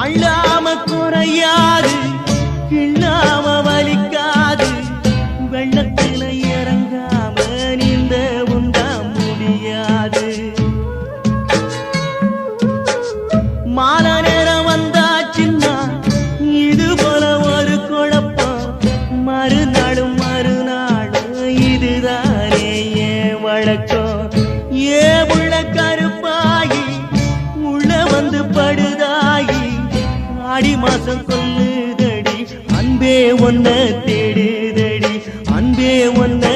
அள்ளாம குறையாது கிள்ளாம வலிக்காது வெள்ளத்தில இறங்காம நீந்த உண்டா முடியாது மாலை நேரம் வந்தாச்சுன்னா இது போல ஒரு குழப்பம் மறுநாளும் இதுதானே ஏன் வழக்கம் ஏ உள்ள கருப்பாகி உள்ள வந்து படுதாகி ஆடி மாசம் கொல்லுதடி அன்பே ஒன்ன தேடுதடி அன்பே ஒன்ன